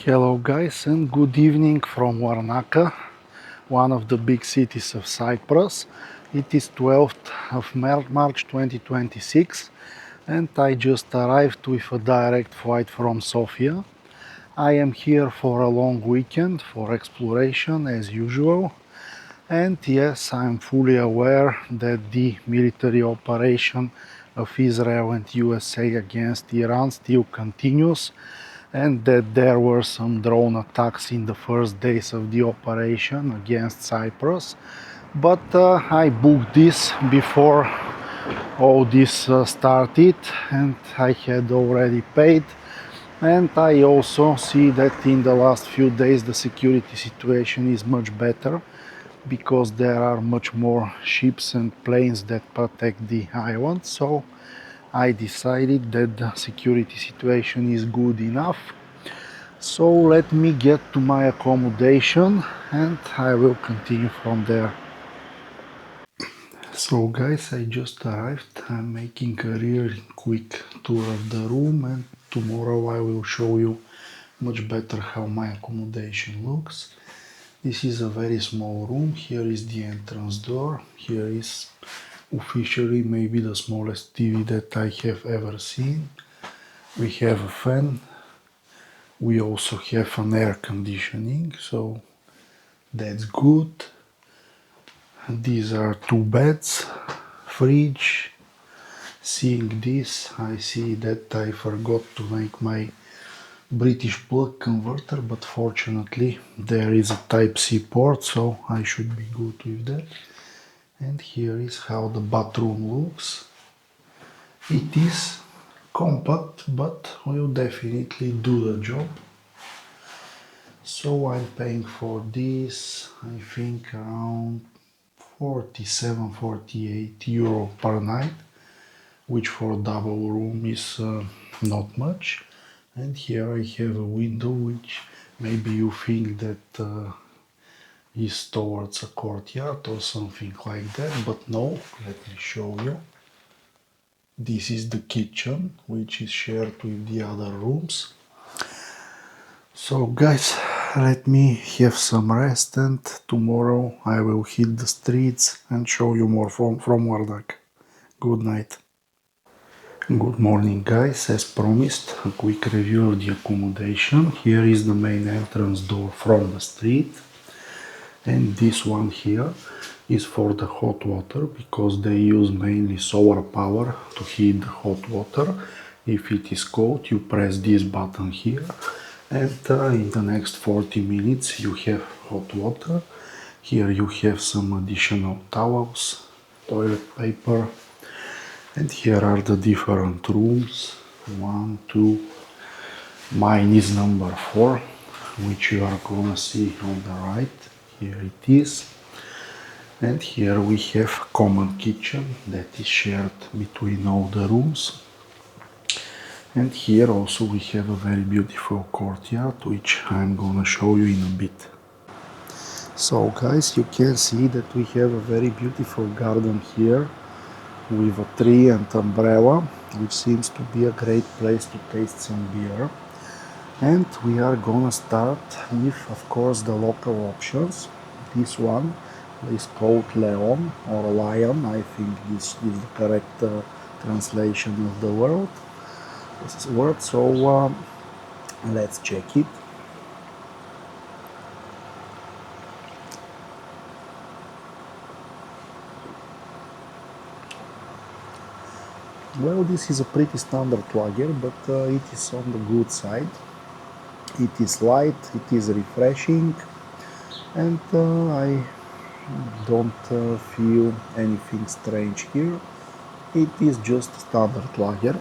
Hello guys and good evening from Larnaka, one of the big cities of Cyprus. It is 12th of March 2026 and I just arrived with a direct flight from Sofia. I am here for a long weekend for exploration as usual. And yes, I'm fully aware that the military operation of Israel and USA against Iran still continues and that there were some drone attacks in the first days of the operation against Cyprus. But I booked this before all this started and I had already paid. And I also see that in the last few days the security situation is much better because there are much more ships and planes that protect the island. So I decided that the security situation is good enough. So let me get to my accommodation and I will continue from there. So guys, I just arrived. I'm making a really quick tour of the room and tomorrow I will show you much better how my accommodation looks. This is a very small room. Here is the entrance door. Here is officially maybe the smallest TV that I have ever seen. We have a fan. We also have an air conditioning, so that's good. These are two beds, fridge. Seeing this, I see that I forgot to make my British plug converter, but fortunately there is a Type-C port, so I should be good with that. And here is how the bathroom looks. It is compact, but will definitely do the job. So I'm paying for this, I think around 47-48 euro per night, which for double room is not much. And here I have a window which maybe you think that is towards a courtyard or something like that, but no, let me show you. This is the kitchen, which is shared with the other rooms. So guys, let me have some rest and tomorrow I will hit the streets and show you more from Larnaca. Good night. Good morning guys, as promised, a quick review of the accommodation. Here is the main entrance door from the street. And this one here is for the hot water because they use mainly solar power to heat the hot water. If it is cold, you press this button here and in the next 40 minutes you have hot water. Here you have some additional towels, toilet paper, and here are the different rooms. 1, 2, mine is number 4, which you are gonna see on the right. Here it is. And here we have common kitchen that is shared between all the rooms. And here also we have a very beautiful courtyard, which I'm gonna show you in a bit. So guys, you can see that we have a very beautiful garden here with a tree and umbrella, which seems to be a great place to taste some beer. And we are gonna start with, of course, the local options. This one is called Leon or Lion. I think this is the correct translation of the word. So let's check it. Well, this is a pretty standard lager, but it is on the good side. It is light, it is refreshing, and I don't feel anything strange here. It is just standard lager.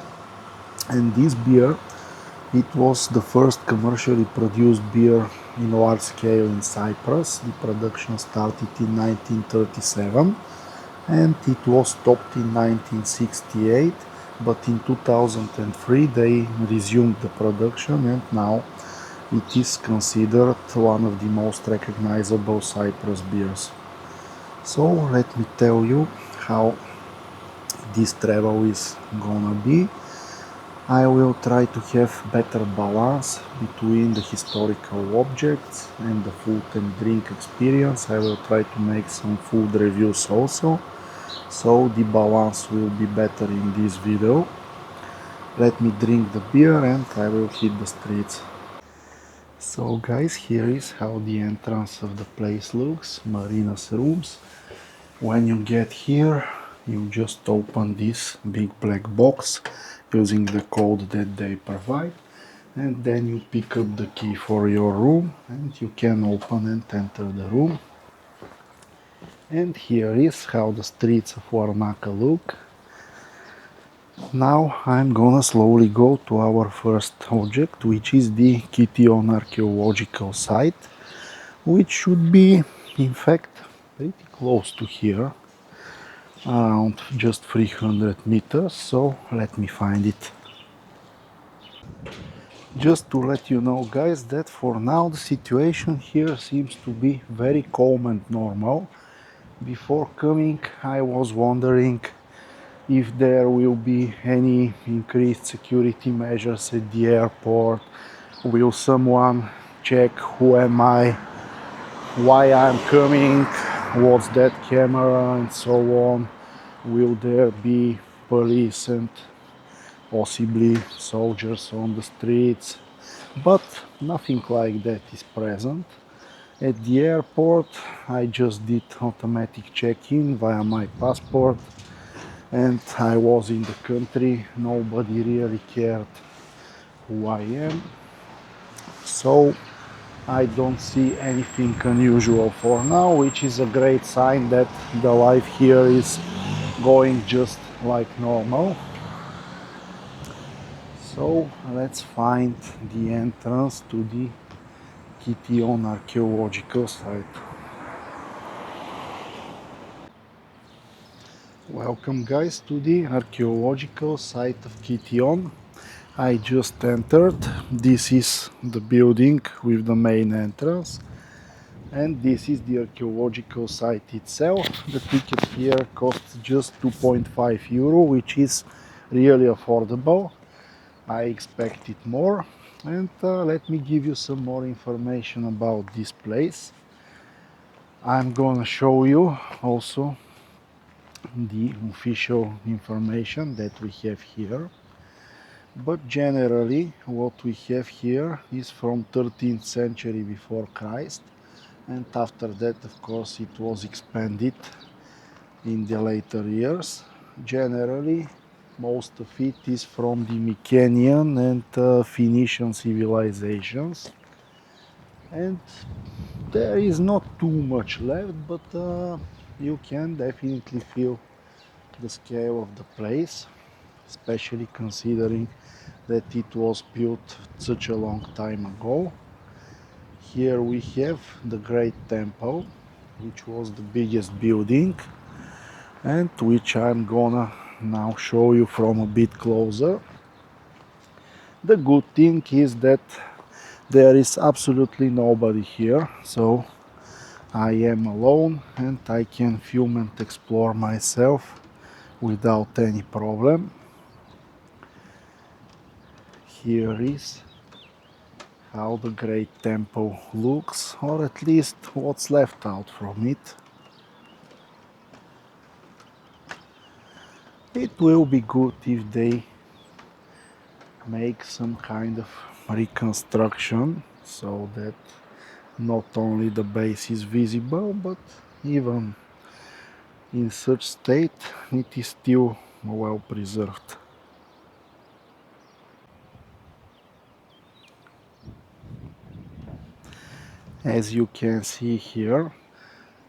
And this beer, it was the first commercially produced beer in large scale in Cyprus. The production started in 1937 and it was stopped in 1968, but in 2003 they resumed the production and now it is considered one of the most recognizable Cyprus beers. So let me tell you how this travel is gonna be. I will try to have better balance between the historical objects and the food and drink experience. I will try to make some food reviews also, so the balance will be better in this video. Let me drink the beer and I will hit the streets. So guys, here is how the entrance of the place looks, Marina's rooms. When you get here, you just open this big black box using the code that they provide, and then you pick up the key for your room and you can open and enter the room. And here is how the streets of Larnaka look. Now I'm gonna slowly go to our first object, which is the Kition archaeological site, which should be in fact pretty close to here, around just 300 meters, so let me find it. Just to let you know guys that for now the situation here seems to be very calm and normal. Before coming I was wondering if there will be any increased security measures at the airport. Will someone check who am I, why I'm coming, what's that camera, and so on. Will there be police and possibly soldiers on the streets? But nothing like that is present. At the airport I just did automatic check-in via my passport and I was in the country. Nobody really cared who I am, so I don't see anything unusual for now, which is a great sign that the life here is going just like normal. So let's find the entrance to the Kition archaeological site. Welcome guys to the archaeological site of Kition. I just entered. This is the building with the main entrance, and this is the archaeological site itself. The ticket here costs just 2.5 euro, which is really affordable. I expected more. And let me give you some more information about this place. I'm gonna show you also the official information that we have here. But generally what we have here is from 13th century before Christ, and after that of course it was expanded in the later years. Generally most of it is from the Mycenaean and Phoenician civilizations, and there is not too much left, but you can definitely feel the scale of the place, especially considering that it was built such a long time ago. Here we have the Great Temple, which was the biggest building and which I'm gonna now show you from a bit closer. The good thing is that there is absolutely nobody here, so I am alone and I can film and explore myself without any problem. Here is how the Great Temple looks, or at least what's left out from it. It will be good if they make some kind of reconstruction so that not only the base is visible, but even in such state it is still well preserved. As you can see here,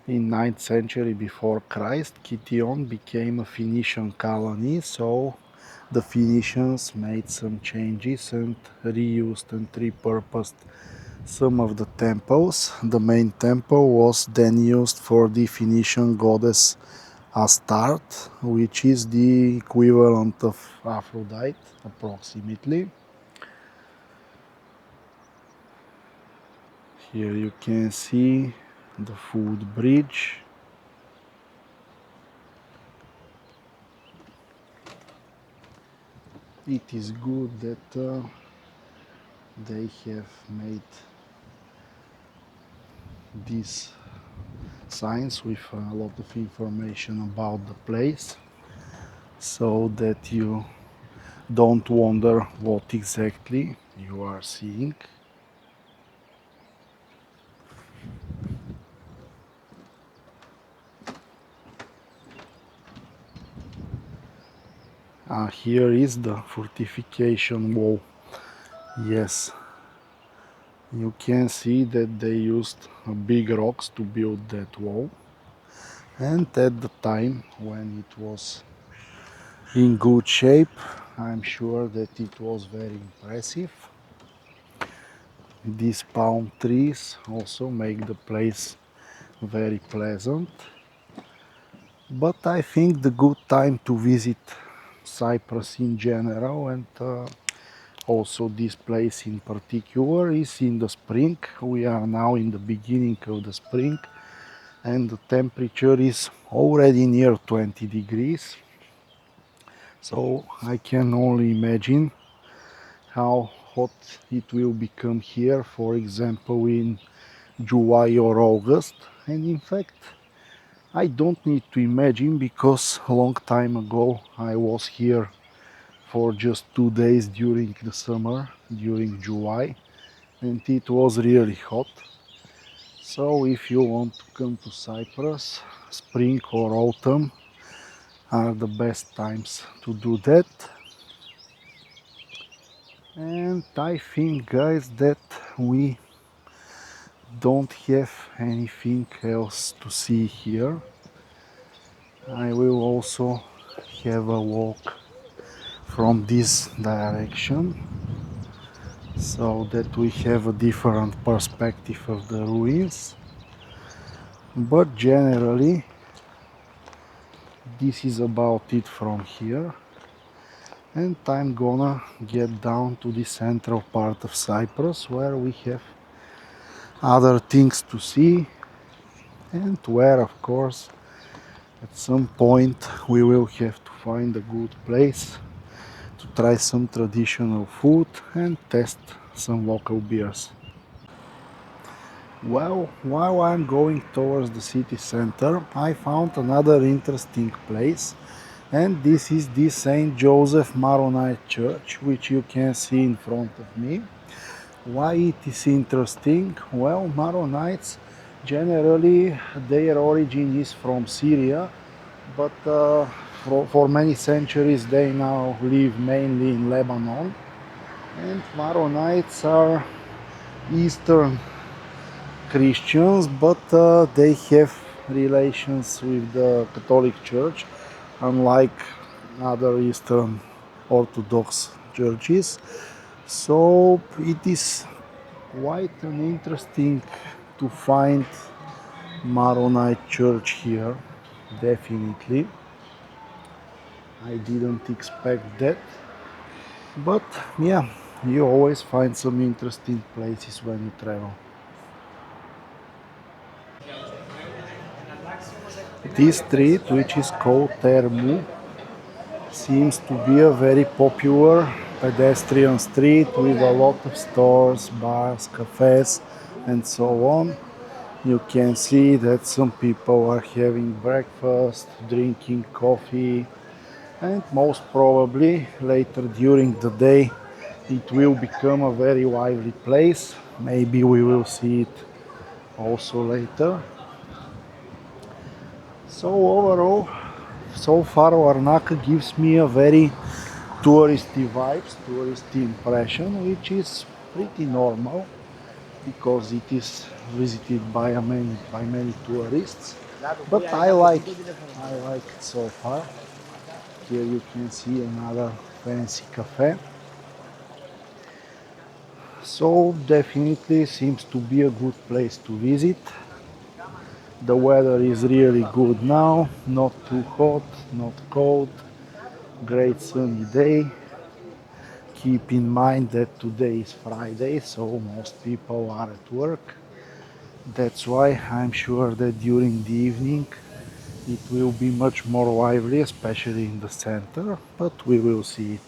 in 9th century before Christ, Kition became a Phoenician colony, so the Phoenicians made some changes and reused and repurposed some of the temples. The main temple was then used for the Phoenician goddess Astarte, which is the equivalent of Aphrodite approximately. Here you can see the food bridge. It is good that they have made these signs with a lot of information about the place, so that you don't wonder what exactly you are seeing. Here is the fortification wall. Yes, you can see that they used big rocks to build that wall, and at the time when it was in good shape, I'm sure that it was very impressive. These palm trees also make the place very pleasant. But I think the good time to visit Cyprus in general, and also this place in particular, is in the spring. We are now in the beginning of the spring and the temperature is already near 20 degrees. So I can only imagine how hot it will become here, for example, in July or August. And in fact, I don't need to imagine, because a long time ago I was here for just 2 days during the summer, during July, and it was really hot. So if you want to come to Cyprus, spring or autumn are the best times to do that. And I think, guys, that we don't have anything else to see here. I will also have a walk from this direction, so that we have a different perspective of the ruins. But generally, this is about it from here, and I'm gonna get down to the central part of Cyprus, where we have other things to see, and where, of course, at some point we will have to find a good place to try some traditional food and test some local beers. Well, while I'm going towards the city center, I found another interesting place, and this is the Saint Joseph Maronite Church, which you can see in front of me. Why it is interesting? Well, Maronites, generally their origin is from Syria, but for many centuries they now live mainly in Lebanon. And Maronites are Eastern Christians, but they have relations with the Catholic Church, unlike other Eastern Orthodox churches. So it is quite an interesting to find Maronite church here, definitely. I didn't expect that, but yeah, you always find some interesting places when you travel. This street, which is called Termu, seems to be a very popular pedestrian street with a lot of stores, bars, cafes, and so on. You can see that some people are having breakfast, drinking coffee, and most probably later during the day it will become a very lively place. Maybe we will see it also later. So overall, so far Larnaca gives me a very touristy vibes, touristy impression, which is pretty normal because it is visited by many tourists. But I like it so far. Here you can see another fancy cafe. So definitely seems to be a good place to visit. The weather is really good now, not too hot, not cold, great sunny day. Keep in mind that today is Friday, so most people are at work. That's why I'm sure that during the evening it will be much more lively, especially in the center, but we will see it.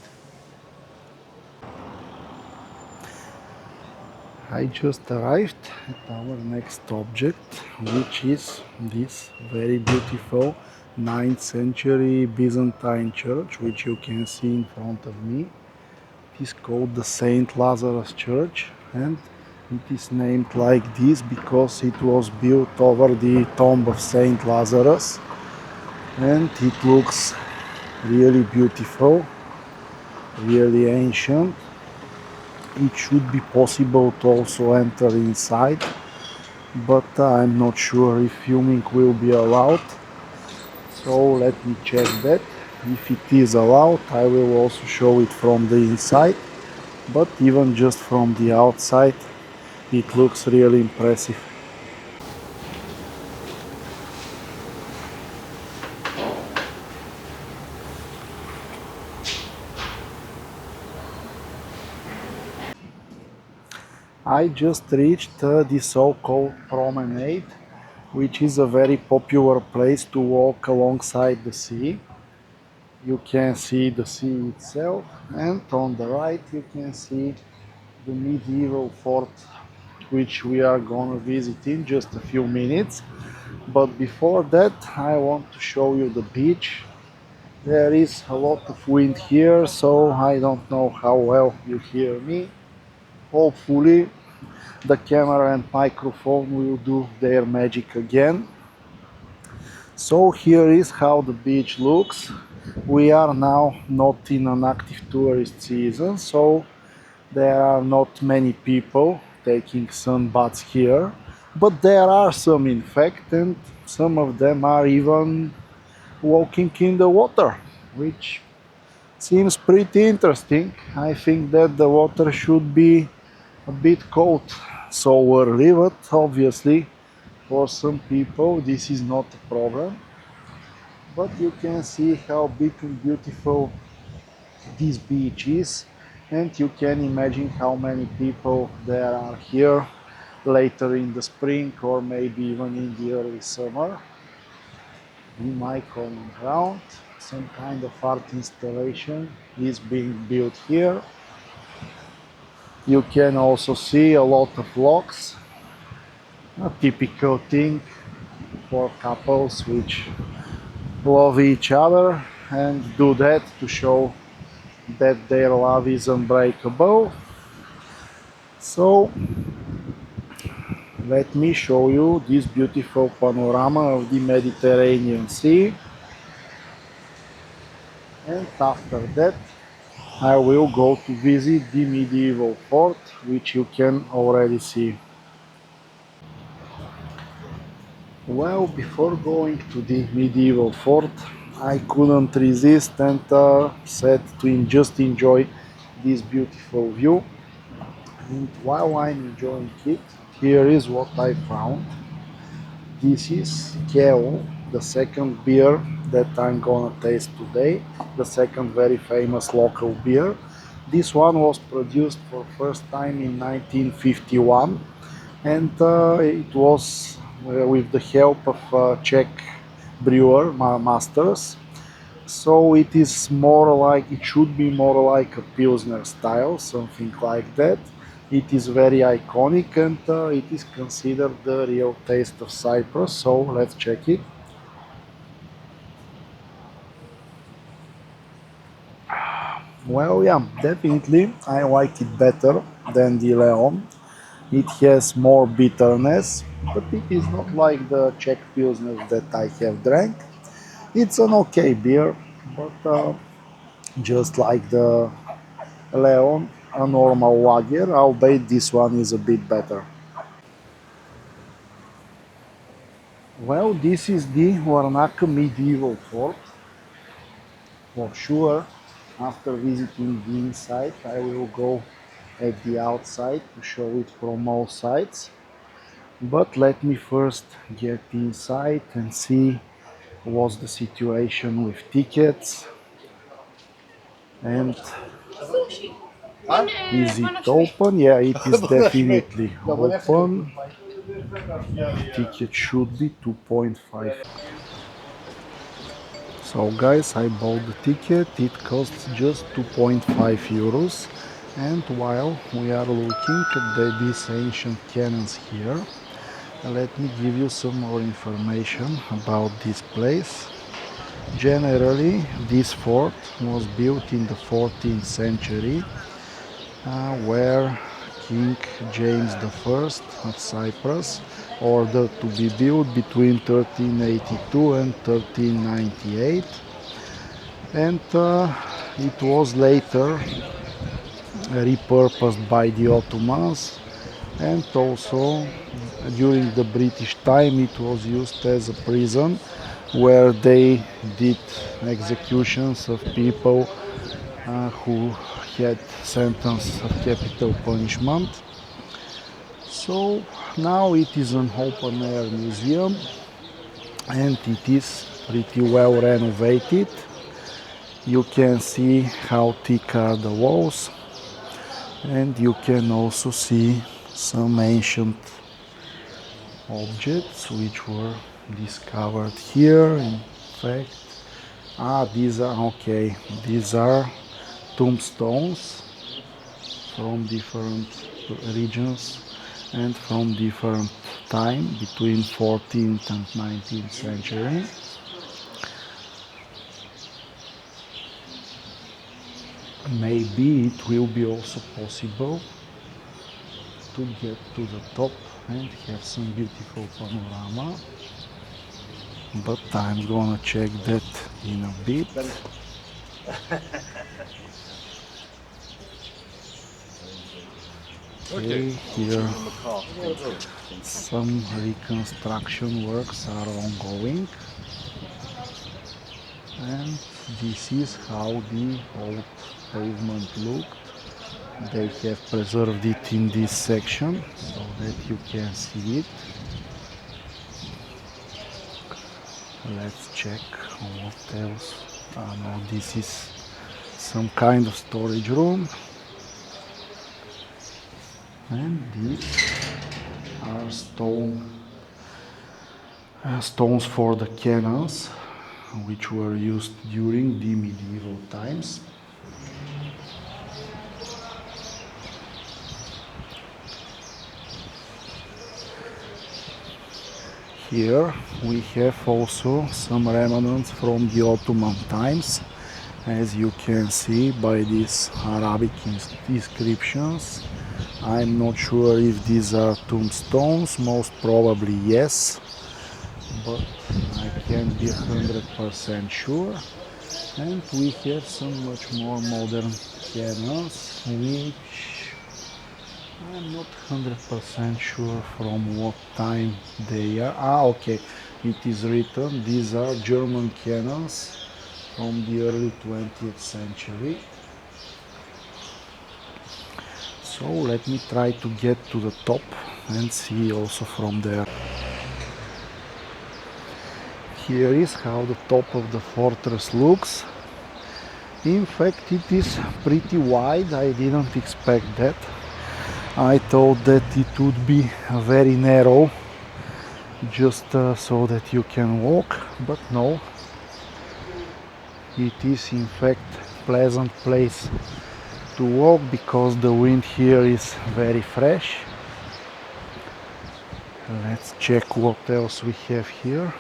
I just arrived at our next object, which is this very beautiful 9th century Byzantine church, which you can see in front of me. It is called the Saint Lazarus Church, and it is named like this because it was built over the tomb of Saint Lazarus, and it looks really beautiful, really ancient. It should be possible to also enter inside, but I'm not sure if filming will be allowed, so let me check that. If it is allowed, I will also show it from the inside, but even just from the outside it looks really impressive. I just reached the so-called promenade, which is a very popular place to walk alongside the sea. You can see the sea itself, and on the right you can see the medieval fort, which we are gonna visit in just a few minutes. But before that, I want to show you the beach. There is a lot of wind here, so I don't know how well you hear me. Hopefully the camera and microphone will do their magic again. So here is how the beach looks. We are now not in an active tourist season, so there are not many people taking sun baths here, but there are some in fact, and some of them are even walking in the water, which seems pretty interesting. I think that the water should be a bit cold so early, but obviously for some people this is not a problem. But you can see how big and beautiful this beach is, and you can imagine how many people there are here later in the spring or maybe even in the early summer. In my common ground, some kind of art installation is being built here. You can also see a lot of locks, a typical thing for couples which love each other and do that to show that their love is unbreakable. So let me show you this beautiful panorama of the Mediterranean Sea, and after that I will go to visit the medieval fort, which you can already see. Well, before going to the medieval fort, I couldn't resist and said to just enjoy this beautiful view. And while I'm enjoying it, here is what I found. This is Kition, the second beer that I'm gonna taste today, the second very famous local beer. This one was produced for first time in 1951, and it was with the help of Czech brewer masters. So it is more like, it should be more like a Pilsner style, something like that. It is very iconic, and it is considered the real taste of Cyprus, so let's check it. Well, yeah, definitely I like it better than the Leon. It has more bitterness, but it is not like the Czech Pilsner that I have drank. It's an okay beer, but just like the Leon, a normal lager, albeit this one is a bit better. Well, this is the Larnaka medieval fort. For sure, after visiting the inside, I will go at the outside to show it from all sides. But let me first get inside and see what's the situation with tickets, and is it open? Yeah, it is definitely open. Ticket should be 2.5. So guys, I bought the ticket. It costs just 2.5 euros. And while we are looking at these ancient cannons here, let me give you some more information about this place. Generally, this fort was built in the 14th century, where King James I of Cyprus ordered to be built between 1382 and 1398, and it was later repurposed by the Ottomans, and also during the British time it was used as a prison where they did executions of people who had sentence of capital punishment. So now it is an open air museum and it is pretty well renovated. You can see how thick are the walls, and you can also see some ancient objects which were discovered here. In fact, these are tombstones from different regions and from different time between 14th and 19th century. Maybe it will be also possible to get to the top and have some beautiful panorama, but I'm gonna check that in a bit. Okay, here some reconstruction works are ongoing, and this is how the old pavement looked. They have preserved it in this section so that you can see it. Let's check what else. No, this is some kind of storage room, and these are stones for the cannons which were used during the medieval times. Here we have also some remnants from the Ottoman times, as you can see by these Arabic inscriptions. I'm not sure if these are tombstones, most probably yes, but I can't be 100% sure. And we have some much more modern cannons, which I'm not 100% sure from what time they are. Okay, it is written, these are German cannons from the early 20th century. So let me try to get to the top and see also from there. Here is how the top of the fortress looks. In fact, it is pretty wide. I didn't expect that. I thought that it would be very narrow, just so that you can walk, but no. It is in fact pleasant place to walk because the wind here is very fresh. Let's check what else we have here.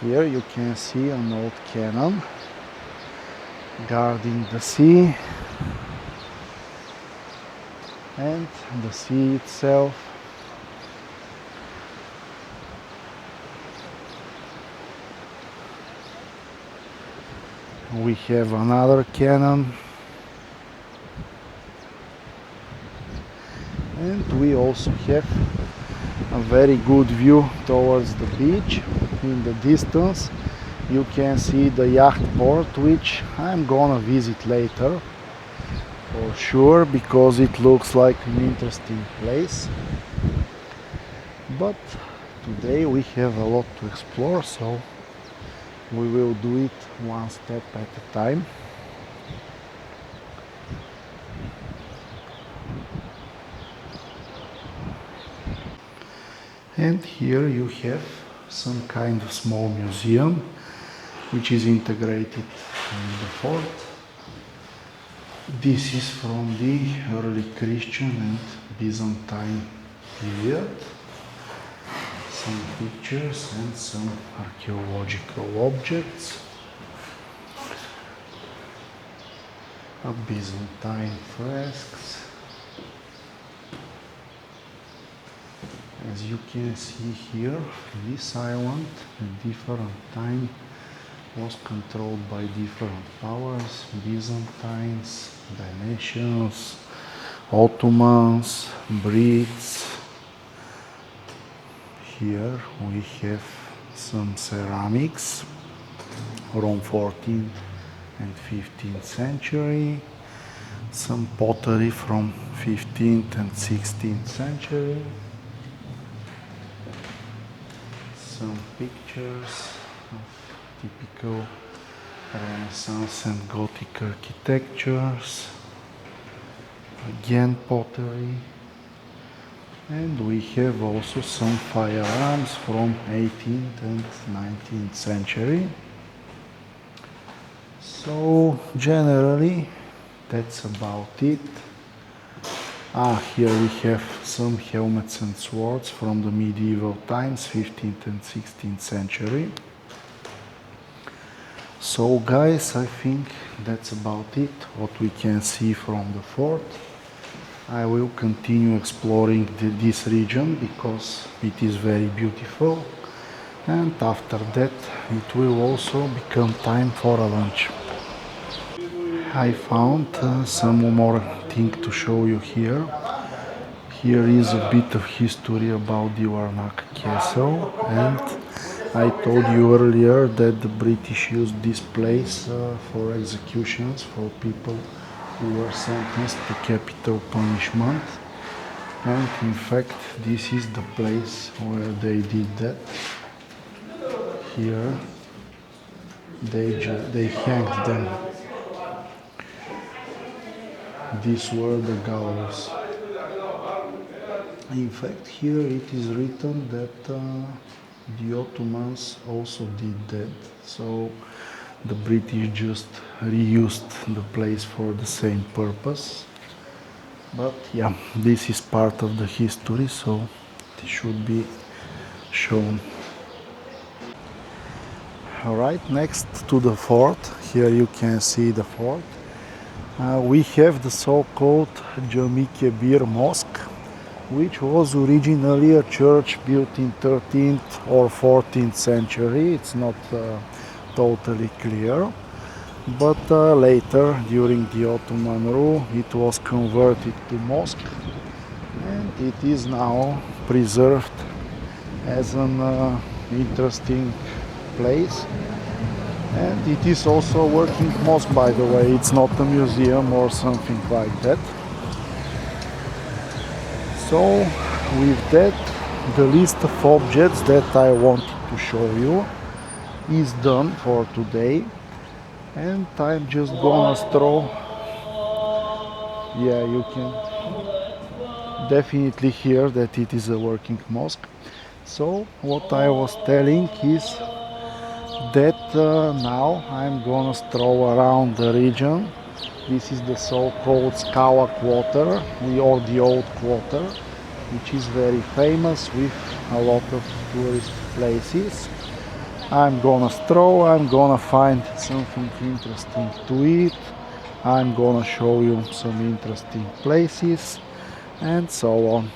Here you can see an old cannon guarding the sea, and the sea itself. We have another cannon, and we also have a very good view towards the beach. In the distance you can see the yacht port, which I'm gonna visit later for sure, because it looks like an interesting place. But today we have a lot to explore, so we will do it one step at a time. And here you have some kind of small museum which is integrated in the fort. This is from the early Christian and Byzantine period. Some pictures and some archaeological objects. Byzantine fresks. As you can see here, this island at different time was controlled by different powers: Byzantines, Venetians, Ottomans, Brits. Here we have some ceramics from 14th and 15th century, some pottery from 15th and 16th century, some pictures of typical Renaissance and Gothic architectures, again pottery, and we have also some firearms from 18th and 19th century. So generally that's about it. Here we have some helmets and swords from the medieval times, 15th and 16th century. So guys, I think that's about it, what we can see from the fort. I will continue exploring this region because it is very beautiful, and after that it will also become time for a lunch. I found some more thing to show you here. Here is a bit of history about the Larnaka castle, and I told you earlier that the British used this place for executions for people who were sentenced to capital punishment, and in fact this is the place where they did that. Here they hanged them. These were the gallows. In fact, here it is written that the Ottomans also did that, so the British just reused the place for the same purpose. But yeah, this is part of the history, so it should be shown. Alright, next to the fort, here you can see the fort. We have the so-called James I Mosque, which was originally a church built in 13th or 14th century. It's not totally clear, but later during the Ottoman rule it was converted to mosque, and it is now preserved as an interesting place. And it is also a working mosque, by the way. It's not a museum or something like that. So with that, the list of objects that I wanted to show you is done for today, and I'm just gonna stroll. Yeah, you can definitely hear that it is a working mosque. So what I was telling is that now I'm gonna stroll around the region. This is the so-called Skala Quarter, or the Old Quarter, which is very famous with a lot of tourist places. I'm gonna stroll, I'm gonna find something interesting to eat, I'm gonna show you some interesting places, and so on.